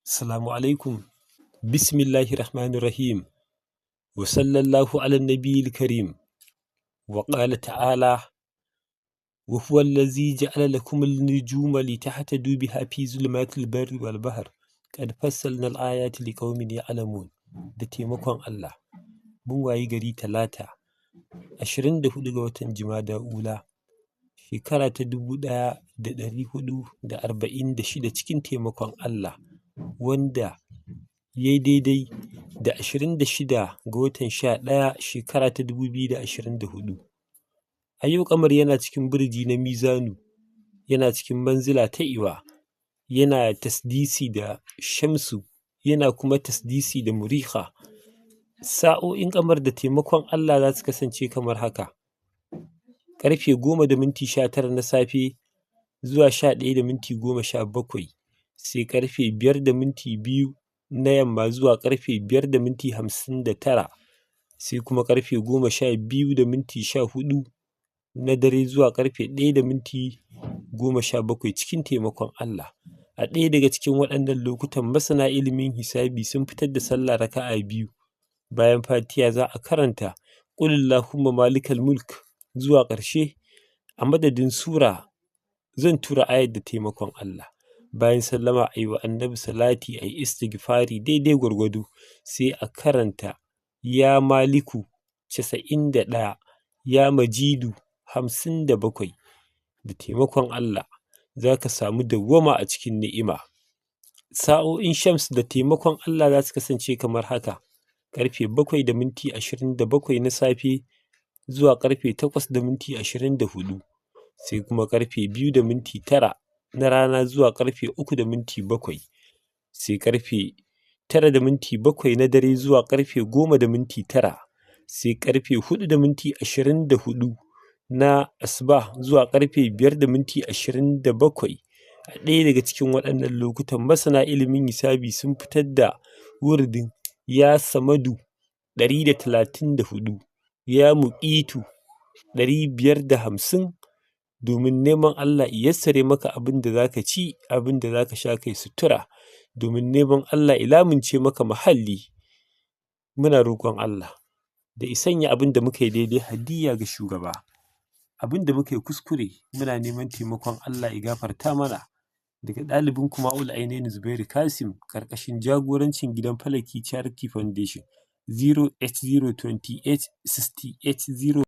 Assalamu alaikum. Bismillahirrahmanirrahim. Wa sallallahu ala nabiyil karim. Wa qala ta'ala wa huwa allazi ja'ala lakum an-nujuma litahtadu biha fi zulumatil barri wal bahr qad fassalna al-ayati liqaumin ya'lamun. Da taimakon Allah mun wayi gari talata 24 ga watan Jumada ula shekara ta 1446 cikin taimakon Allah, wanda ya yi daidai da 26 ga watan 11 shekara ta 2024. A yau kamar yana cikin burji na Mizanu, yana cikin manzila ta Iwa, yana tasdisi da Shamsu, yana kuma tasdisi da Muriha. Sa'o'in kamar da taimakon Allah za su kasance kamar haka: ƙarfe 10:19 na safe zuwa 11:17, sai ƙarfe 5:02 na yamma zuwa ƙarfe 5:59, sai kuma ƙarfe 12:14 na dare zuwa ƙarfe 1:17 cikin taimakon Allah. A ɗaya daga cikin waɗannan lokutan masana ilimin hisabi sun fitar da sallah raka'a 2. Bayan Fatiha za a karanta Qul Allahumma malikal mulk zuwa ƙarshe. A madadin sura zan tura ayar da taimakon Allah. Bayan sallama a yi wa annabi salati, a yi istighfari daidai gwargwado, sai a karanta ya maliku 91, ya majidu 57. Da taimakon Allah za ka samu dawwama a cikin ni'ima. Sa'o'in Shams da taimakon Allah za su kasance kamar haka: ƙarfe 7:27 na safe zuwa ƙarfe 8:24, sai kuma ƙarfe 2:09 na rana zuwa ƙarfe 3:07, sai ƙarfe 9:07 na dare zuwa ƙarfe 10:09, sai ƙarfe 4:24 na asuba zuwa ƙarfe 5:27. A ɗaya daga cikin waɗannan lokutan masana ilimin hisabi sun fitar da wurdin ya samadu 134, ya muƙitu 550, domin neman Allah ya yassare maka abin da za ka ci, abin da za ka sha, kai sutura, domin neman Allah ya lamunce maka muhalli. Muna roƙon Allah da ya sanya abin da muka yi daidai hadiyya ga shugaba, abin da muka yi kuskure muna neman taimakon Allah ya gafarta mana. Daga ɗalibin kuma Ma'ul Ainain Zubairu Kasim, ƙarƙashin jagorancin gidan Falaki Charity Foundation, 08028 68 0